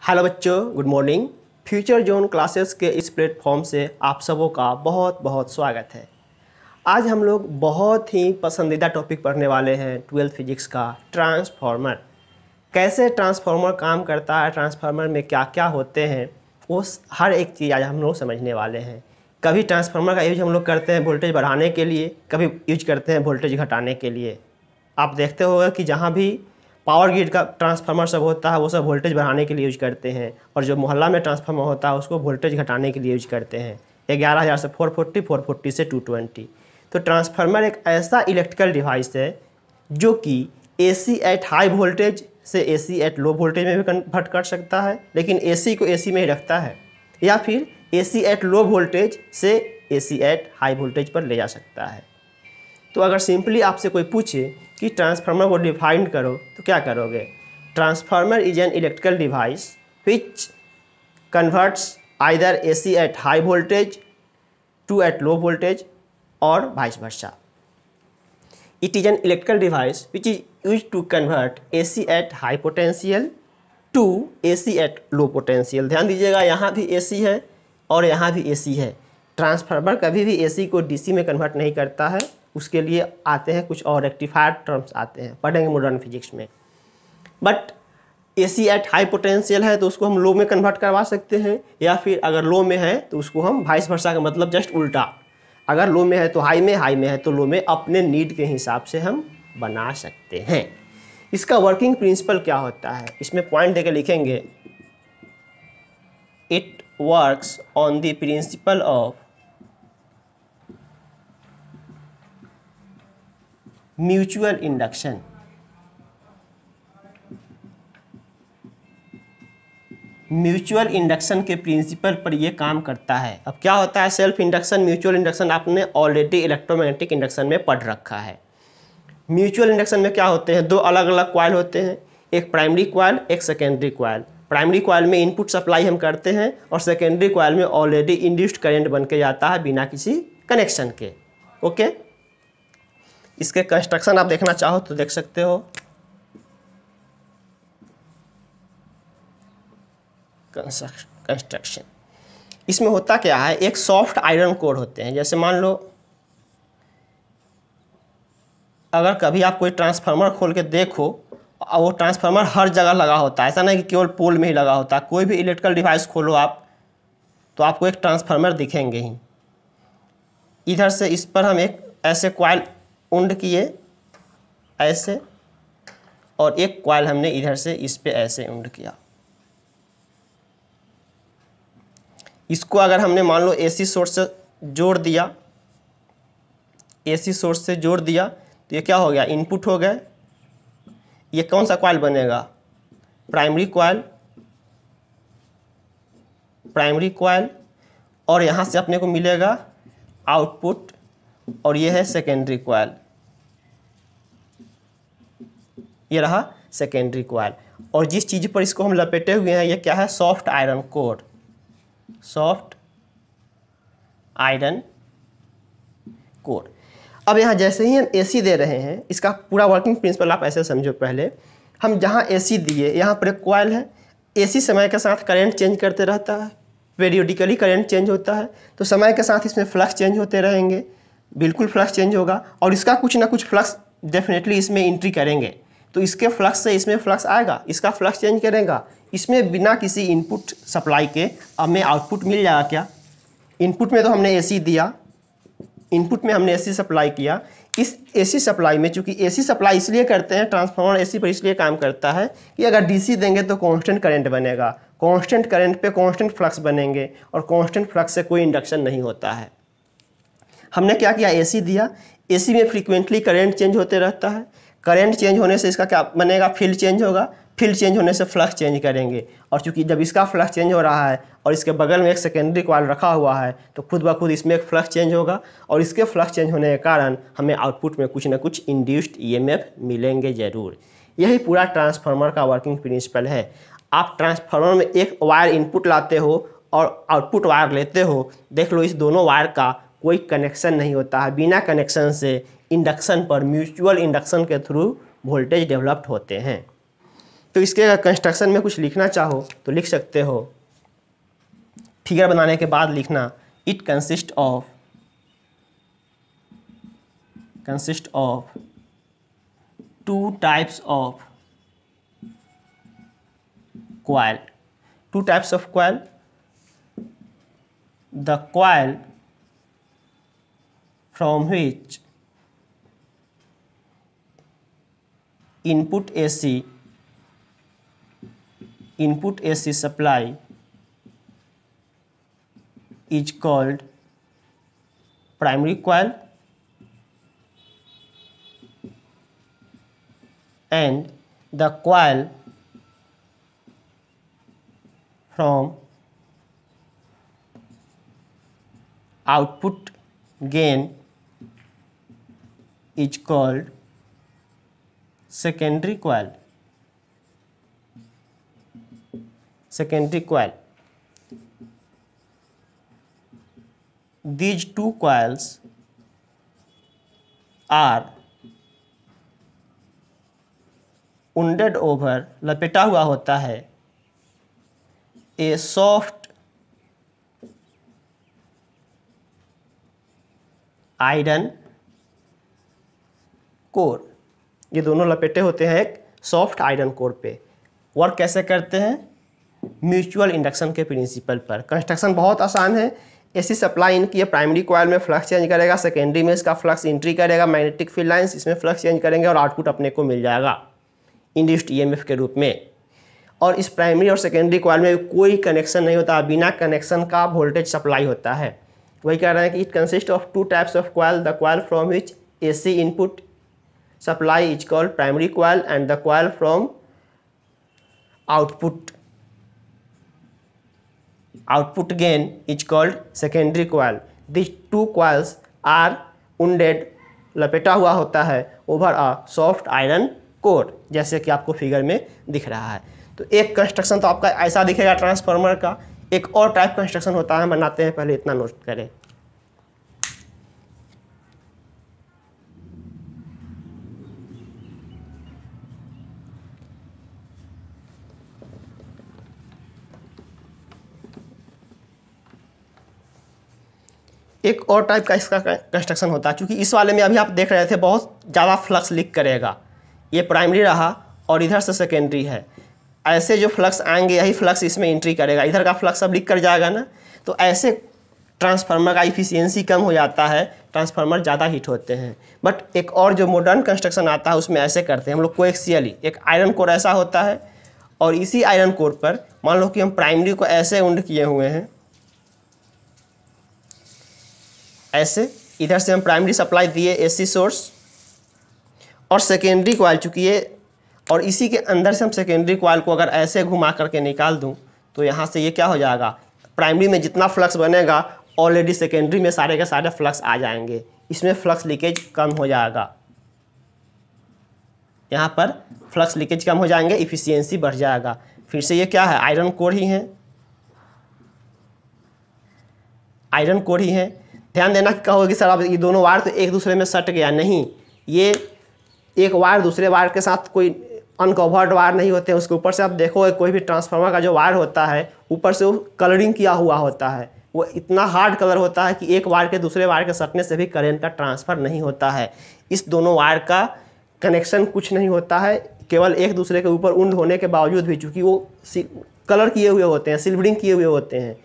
Hello बच्चों, good morning. Future zone classes के इस प्लेटफॉर्म से आप सबों का बहुत बहुत स्वागत है। आज हम लोग बहुत ही पसंदीदा टॉपिक पढ़ने वाले हैं 12th फिजिक्स का, ट्रांसफार्मर। कैसे ट्रांसफार्मर काम करता है, ट्रांसफार्मर में क्या क्या होते हैं, वो हर एक चीज़ आज हम लोग समझने वाले हैं। कभी ट्रांसफार्मर का यूज हम लोग करते हैं वोल्टेज बढ़ाने के लिए, कभी यूज करते हैं वोल्टेज घटाने के लिए। आप देखते होगा कि जहाँ भी पावर ग्रिड का ट्रांसफार्मर सब होता है वो सब वोल्टेज बढ़ाने के लिए यूज करते हैं, और जो मोहल्ला में ट्रांसफार्मर होता है उसको वोल्टेज घटाने के लिए यूज करते हैं। 11,000 से 440, 440 से 220। तो ट्रांसफार्मर एक ऐसा इलेक्ट्रिकल डिवाइस है जो कि एसी एट हाई वोल्टेज से एसी एट लो वोल्टेज में भी कन्वर्ट कर सकता है, लेकिन एसी को एसी में ही रखता है, या फिर एसी एट लो वोल्टेज से एसी एट हाई वोल्टेज पर ले जा सकता है। तो अगर सिंपली आपसे कोई पूछे कि ट्रांसफार्मर को डिफाइन करो तो क्या करोगे? Transformer is an electrical device which converts either AC at high voltage to at low voltage और vice versa. It is an electrical device which is used to convert AC at high potential to AC at low potential। ध्यान दीजिएगा, यहाँ भी AC है और यहाँ भी AC है। ट्रांसफार्मर कभी भी AC को DC में कन्वर्ट नहीं करता है, उसके लिए आते हैं कुछ और रेक्टिफायर टर्म्स आते हैं, पढ़ेंगे मॉडर्न फिजिक्स में। But AC at high potential है तो उसको हम लो में कन्वर्ट करवा सकते हैं, या फिर अगर लो में है तो उसको हम वाइस वर्सा का मतलब जस्ट उल्टा, अगर लो में है तो हाई में, हाई में है तो लो में, अपने नीड के हिसाब से हम बना सकते हैं। इसका वर्किंग प्रिंसिपल क्या होता है, इसमें पॉइंट देके लिखेंगे, it works on the principle of mutual induction. Mutual induction के प्रिंसिपल पर यह काम करता है। अब क्या होता है सेल्फ इंडक्शन, म्यूचुअल इंडक्शन, आपने ऑलरेडी इलेक्ट्रोमैग्नेटिक इंडक्शन में पढ़ रखा है। म्यूचुअल इंडक्शन में क्या होते हैं, दो अलग अलग कॉइल होते हैं, एक प्राइमरी कॉइल, एक सेकेंडरी कॉइल। प्राइमरी कॉइल में इनपुट सप्लाई हम करते हैं और सेकेंडरी कॉइल में ऑलरेडी इंड्यूस्ड करंट बन के जाता है बिना किसी कनेक्शन के। ओके, इसके कंस्ट्रक्शन आप देखना चाहो तो देख सकते हो। कंस्ट्रक्शन इसमें होता क्या है, एक सॉफ्ट आयरन कोर होते हैं। जैसे मान लो अगर कभी आप कोई ट्रांसफार्मर खोल के देखो, वो ट्रांसफार्मर हर जगह लगा होता है, ऐसा नहीं कि केवल पोल में ही लगा होता है। कोई भी इलेक्ट्रिकल डिवाइस खोलो आप तो आपको एक ट्रांसफार्मर दिखेंगे ही। इधर से इस पर हम एक ऐसे कॉइल उंड किए ऐसे, और एक कॉइल हमने इधर से इस पे ऐसे उंड किया। इसको अगर हमने मान लो एसी सोर्स से जोड़ दिया, एसी सोर्स से जोड़ दिया तो ये क्या हो गया, इनपुट हो गए। ये कौन सा कॉइल बनेगा, प्राइमरी कॉइल, प्राइमरी कॉइल, और यहाँ से अपने को मिलेगा आउटपुट, और ये है सेकेंडरी कॉइल, ये रहा सेकेंडरी कॉइल। और जिस चीज़ पर इसको हम लपेटे हुए हैं ये क्या है, soft iron core, soft iron core. अब यहाँ जैसे ही हम एसी दे रहे हैं, इसका पूरा वर्किंग प्रिंसिपल आप ऐसे समझो। पहले हम जहाँ एसी दिए यहाँ पर एक कॉइल है, एसी समय के साथ करंट चेंज करते रहता है, पेरियोडिकली करंट चेंज होता है, तो समय के साथ इसमें फ्लक्स चेंज होते रहेंगे, बिल्कुल फ्लक्स चेंज होगा, और इसका कुछ ना कुछ फ्लक्स डेफिनेटली इसमें एंट्री करेंगे, तो इसके फ्लक्स से इसमें फ्लक्स आएगा, इसका फ्लक्स चेंज करेगा, इसमें बिना किसी इनपुट सप्लाई के हमें आउटपुट मिल जाएगा। क्या, इनपुट में तो हमने एसी दिया, इनपुट में हमने एसी सप्लाई किया। इस एसी सप्लाई में, चूंकि एसी सप्लाई इसलिए करते हैं, ट्रांसफार्मर एसी पर इसलिए काम करता है कि अगर डीसी देंगे तो कांस्टेंट करंट बनेगा, कांस्टेंट करंट पे कांस्टेंट फ्लक्स बनेंगे, और कांस्टेंट फ्लक्स से कोई इंडक्शन नहीं होता है। हमने क्या किया, एसी दिया, एसी में फ्रीक्वेंटली करंट चेंज होते रहता है, करंट चेंज होने से इसका क्या बनेगा, फील्ड चेंज होगा, फील्ड चेंज होने से फ्लक्स चेंज करेंगे, और चूंकि जब इसका फ्लक्स चेंज हो रहा है और इसके बगल में एक सेकेंडरी कॉइल रखा हुआ है तो खुद ब खुद इसमें एक फ्लक्स चेंज होगा, और इसके फ्लक्स चेंज होने के कारण हमें आउटपुट में कुछ ना कुछ इंड्यूस्ड ईएमएफ मिलेंगे ज़रूर। यही पूरा ट्रांसफार्मर का वर्किंग प्रिंसिपल है। आप ट्रांसफार्मर में एक वायर इनपुट लाते हो और आउटपुट वायर लेते हो, देख लो इस दोनों वायर का कोई कनेक्शन नहीं होता है, बिना कनेक्शन से इंडक्शन पर म्यूचुअल इंडक्शन के थ्रू वोल्टेज डेवलप्ड होते हैं। तो इसके अगर कंस्ट्रक्शन में कुछ लिखना चाहो तो लिख सकते हो। फिगर बनाने के बाद लिखना, it consist of two types of coil. Two types of coil. The coil from which input AC supply is called primary coil, and the coil from output gain is called secondary coil. These two coils are wounded over, लपेटा हुआ होता है, a soft iron core. ये दोनों लपेटे होते हैं एक सॉफ्ट आयरन कोर पे। वर्क कैसे करते हैं? म्यूचुअल इंडक्शन के प्रिंसिपल पर। कंस्ट्रक्शन बहुत आसान है। एसी सप्लाई इन किए, प्राइमरी कॉइल में फ्लक्स चेंज करेगा, सेकेंडरी में इसका फ्लक्स एंट्री करेगा, मैग्नेटिक फील्ड लाइंस इसमें फ्लक्स चेंज करेंगे और आउटपुट अपने को मिल जाएगा इंड्यूस्ड ईएमएफ के रूप में। और इस प्राइमरी और सेकेंडरी कॉइल में कोई कनेक्शन नहीं होता, बिना कनेक्शन का वोल्टेज सप्लाई होता है। वही कह रहे हैं कि it consist of two types of coil, the coil from which AC input supply is called primary coil and the coil from output gain is called secondary coil. These two coils are wounded, लपेटा हुआ होता है, over a soft iron core, जैसे कि आपको figure में दिख रहा है। तो एक कंस्ट्रक्शन तो आपका ऐसा दिखेगा ट्रांसफार्मर का। एक और टाइप कंस्ट्रक्शन होता है, बनाते हैं, पहले इतना नोट करें। एक और टाइप का इसका कंस्ट्रक्शन होता है, क्योंकि इस वाले में अभी आप देख रहे थे बहुत ज़्यादा फ्लक्स लीक करेगा। ये प्राइमरी रहा और इधर से सेकेंडरी है। ऐसे जो फ्लक्स आएंगे यही फ्लक्स इसमें एंट्री करेगा, इधर का फ्लक्स अब लीक कर जाएगा ना। तो ऐसे ट्रांसफार्मर का इफिशियंसी कम हो जाता है, ट्रांसफार्मर ज़्यादा हीट होते हैं। बट एक और जो मॉडर्न कंस्ट्रक्शन आता है उसमें ऐसे करते हैं हम लोग कोएक्सियली। एक आयरन कोर ऐसा होता है और इसी आयरन कोर पर मान लो कि हम प्राइमरी को ऐसे उंड किए हुए हैं, ऐसे इधर से हम प्राइमरी सप्लाई दिए एसी सोर्स, और सेकेंडरी कॉइल चूँकि ये, और इसी के अंदर से हम सेकेंडरी कॉइल को अगर ऐसे घुमा करके निकाल दूं तो यहाँ से ये क्या हो जाएगा, प्राइमरी में जितना फ्लक्स बनेगा ऑलरेडी सेकेंडरी में सारे के सारे फ्लक्स आ जाएंगे, इसमें फ्लक्स लीकेज कम हो जाएगा। यहाँ पर फ्लक्स लीकेज कम हो जाएंगे, इफिशियंसी बढ़ जाएगा। फिर से ये क्या है, आयरन कोर ही है, आयरन कोर ही है। ध्यान देना कि कहोगे सर अब ये दोनों वायर तो एक दूसरे में सट गया, नहीं, ये एक वायर दूसरे वायर के साथ कोई अनकवर्ड वायर नहीं होते हैं। उसके ऊपर से आप देखोगे कोई भी ट्रांसफार्मर का जो वायर होता है ऊपर से वो कलरिंग किया हुआ होता है, वो इतना हार्ड कलर होता है कि एक वायर के दूसरे वायर के सटने से भी करंट का ट्रांसफ़र नहीं होता है। इस दोनों वायर का कनेक्शन कुछ नहीं होता है, केवल एक दूसरे के ऊपर उंड होने के बावजूद भी, चूँकि वो कलर किए हुए होते हैं, सिल्वरिंग किए हुए होते हैं,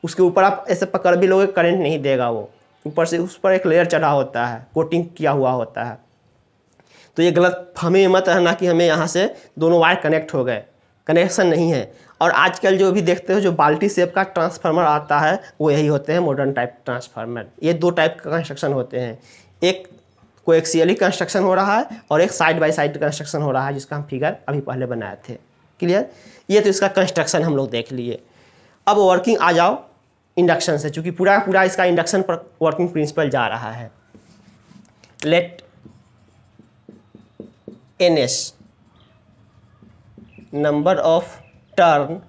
उसके ऊपर आप ऐसे पकड़ भी लोगे करंट नहीं देगा, वो ऊपर से उस पर एक लेयर चढ़ा होता है, कोटिंग किया हुआ होता है। तो ये गलत हमें मत रहना कि हमें यहाँ से दोनों वायर कनेक्ट हो गए, कनेक्शन नहीं है। और आजकल जो भी देखते हो जो बाल्टी शेप का ट्रांसफार्मर आता है वो यही होते हैं मॉडर्न टाइप ट्रांसफार्मर। ये दो टाइप का कंस्ट्रक्शन होते हैं, एक कोएक्सियली कंस्ट्रक्शन हो रहा है और एक साइड बाय साइड कंस्ट्रक्शन हो रहा है, जिसका हम फिगर अभी पहले बनाए थे। क्लियर? ये तो इसका कंस्ट्रक्शन हम लोग देख लिए। अब वर्किंग आ जाओ इंडक्शन से, चूँकि पूरा पूरा इसका इंडक्शन पर वर्किंग प्रिंसिपल जा रहा है। Let NS number of turn,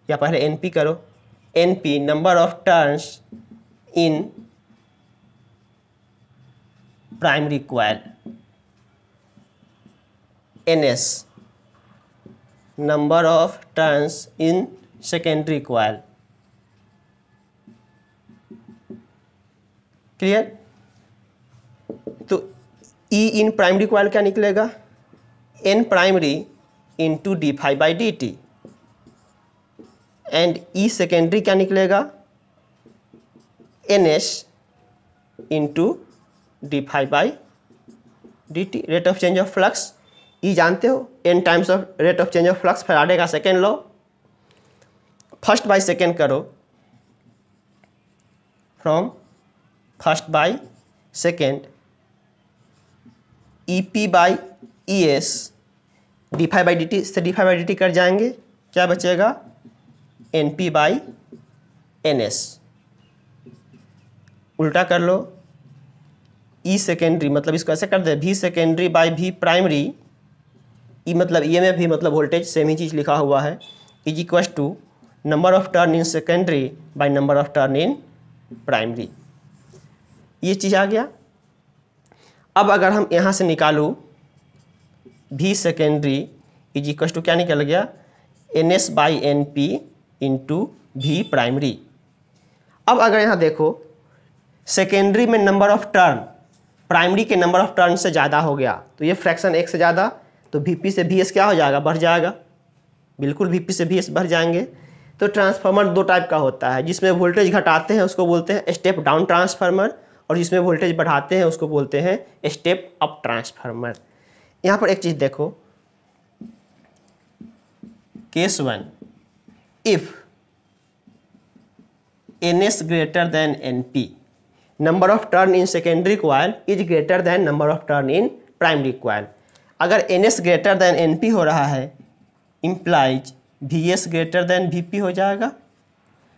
या पहले NP करो, NP number of turns in primary coil, ns number of turns in secondary coil. Clear? तो E इन प्राइमरी कॉइल क्या निकलेगा? N primary into D phi by D T, and E secondary क्या निकलेगा? NS into D phi by D T. Rate of change of flux E जानते हो, N times of rate of change of flux, Faraday का second law. First by second करो, from first by second EP by ES, D phi by D T से D phi by D T cut जाएंगे, क्या बचेगा? NP by NS। उल्टा कर लो, E secondary मतलब इसको ऐसे कर दे, V secondary by V primary, E मतलब EMF, V मतलब वोल्टेज, सेम ही चीज़ लिखा हुआ है, is equal to number of turn in secondary by number of turn in primary. ये चीज़ आ गया। अब अगर हम यहाँ से निकालूँ V secondary is equal to क्या निकल गया? NS by NP into V primary. अब अगर यहाँ देखो, सेकेंडरी में नंबर ऑफ टर्न प्राइमरी के नंबर ऑफ टर्न से ज़्यादा हो गया, तो ये फ्रैक्शन 1 से ज़्यादा, तो VP से VS क्या हो जाएगा? बढ़ जाएगा, बिल्कुल VP से VS बढ़ जाएंगे। तो ट्रांसफार्मर दो टाइप का होता है, जिसमें वोल्टेज घटाते हैं उसको बोलते हैं स्टेप डाउन ट्रांसफार्मर, और जिसमें वोल्टेज बढ़ाते हैं उसको बोलते हैं स्टेप अप ट्रांसफार्मर। यहाँ पर एक चीज़ देखो, case 1, if NS greater than NP, number of turn in secondary coil is greater than number of turn in primary coil. अगर NS ग्रेटर देन NP हो रहा है, implies VS greater than VP हो जाएगा।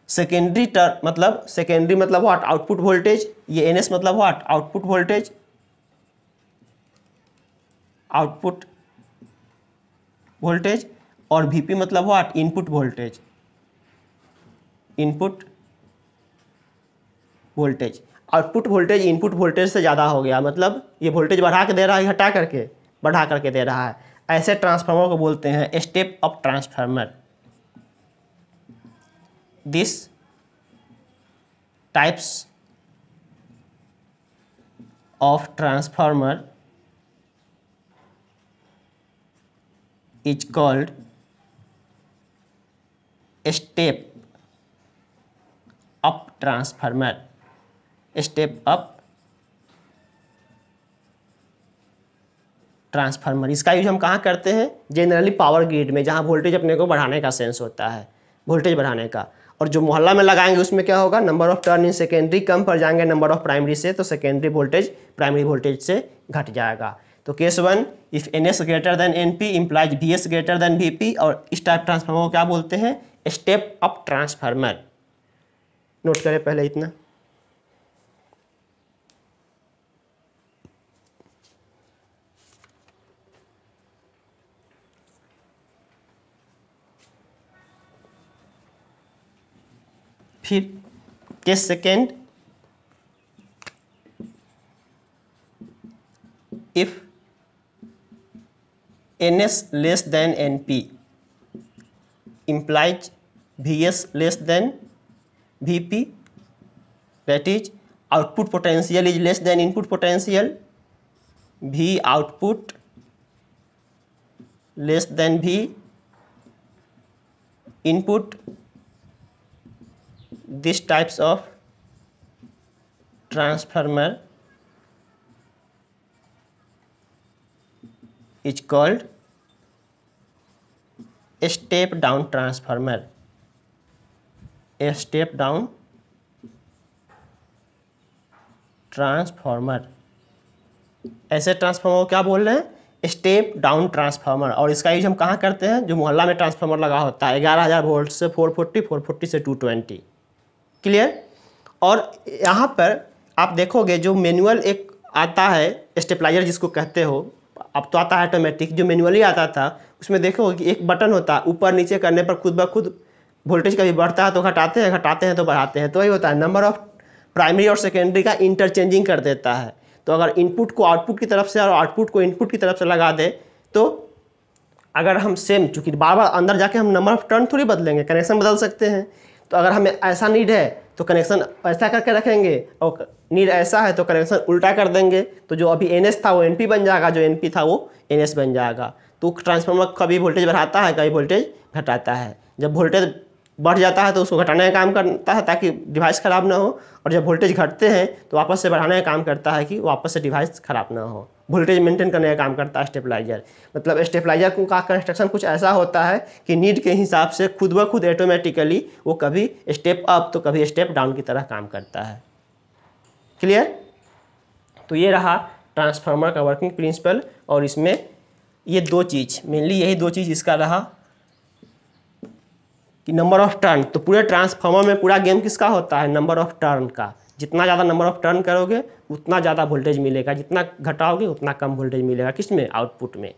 सेकेंडरी टर्न मतलब, secondary मतलब what? Output voltage. ये NS मतलब what? Output voltage, output voltage, और VP मतलब what? Input voltage, input voltage. Output voltage input voltage से ज़्यादा हो गया, मतलब ये वोल्टेज बढ़ा के दे रहा है, घटा करके बढ़ा करके दे रहा है। ऐसे ट्रांसफार्मर को बोलते हैं step up transformer. This types of transformer is called step up transformer. Step up transformer, इसका यूज हम कहाँ करते हैं? जनरली पावर ग्रिड में, जहाँ वोल्टेज अपने को बढ़ाने का सेंस होता है, वोल्टेज बढ़ाने का। और जो मोहल्ला में लगाएंगे उसमें क्या होगा? Number of turn in secondary कम पड़ जाएंगे नंबर ऑफ प्राइमरी से, तो सेकेंडरी वोल्टेज प्राइमरी वोल्टेज से घट जाएगा। तो case 1, if NS greater than NP implies VS greater than VP, और इस टाइप ट्रांसफार्मर को क्या बोलते हैं? Step up transformer. नोट करें पहले इतना। फिर case second, if NS less than NP implies VS less than VP, that is output potential is less than input potential, V output less than V input. This types of transformer is called a step down transformer. A step down transformer. ऐसे transformer को क्या बोल रहे हैं? Step down transformer. और इसका use हम कहाँ करते हैं? जो मोहल्ला में ट्रांसफार्मर लगा होता है 11,000 वोल्ट से 440, 440 से 220। क्लियर? और यहाँ पर आप देखोगे जो मैनुअल एक आता है स्टेपलाइजर जिसको कहते हो, अब तो आता है ऑटोमेटिक, जो मैनुअली आता था उसमें देखोगे कि एक बटन होता है, ऊपर नीचे करने पर खुद ब खुद वोल्टेज कभी बढ़ता है तो घटाते हैं, घटाते हैं तो बढ़ाते हैं। तो वही होता है, नंबर ऑफ प्राइमरी और सेकेंडरी का इंटरचेंजिंग कर देता है। तो अगर इनपुट को आउटपुट की तरफ से और आउटपुट को इनपुट की तरफ से लगा दे तो अगर हम सेम, चूँकि बार बार अंदर जाके हम नंबर ऑफ टर्न थोड़ी बदलेंगे, कनेक्शन बदल सकते हैं। तो अगर हमें ऐसा नीड है तो कनेक्शन ऐसा करके रखेंगे, और नीड ऐसा है तो कनेक्शन उल्टा कर देंगे। तो जो अभी NS था वो NP बन जाएगा, जो NP था वो NS बन जाएगा। तो ट्रांसफार्मर कभी वोल्टेज बढ़ाता है, कभी वोल्टेज घटाता है। जब वोल्टेज बढ़ जाता है तो उसको घटाने का काम करता है ताकि डिवाइस ख़राब ना हो, और जब वोल्टेज घटते हैं तो वापस से बढ़ाने का काम करता है कि वापस से डिवाइस ख़राब ना हो। वोल्टेज मेंटेन करने का काम करता है स्टेबलाइजर। मतलब स्टेबलाइजर का कंस्ट्रक्शन कुछ ऐसा होता है कि नीड के हिसाब से खुद ब खुद ऑटोमेटिकली वो कभी स्टेप अप तो कभी स्टेप डाउन की तरह काम करता है। क्लियर? तो ये रहा ट्रांसफार्मर का वर्किंग प्रिंसिपल, और इसमें ये दो चीज़, मेनली यही दो चीज़ इसका रहा कि नंबर ऑफ टर्न। तो पूरे ट्रांसफार्मर में पूरा गेम किसका होता है? नंबर ऑफ टर्न का। जितना ज़्यादा नंबर ऑफ टर्न करोगे उतना ज़्यादा वोल्टेज मिलेगा, जितना घटाओगे उतना कम वोल्टेज मिलेगा। किसमें? आउटपुट में।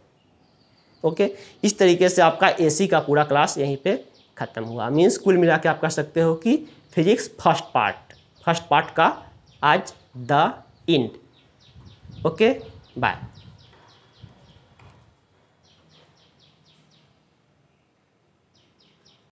ओके, इस तरीके से आपका AC का पूरा क्लास यहीं पे ख़त्म हुआ। मीन्स कुल मिला के आप कह सकते हो कि फिजिक्स फर्स्ट पार्ट का आज द एंड। Okay, bye.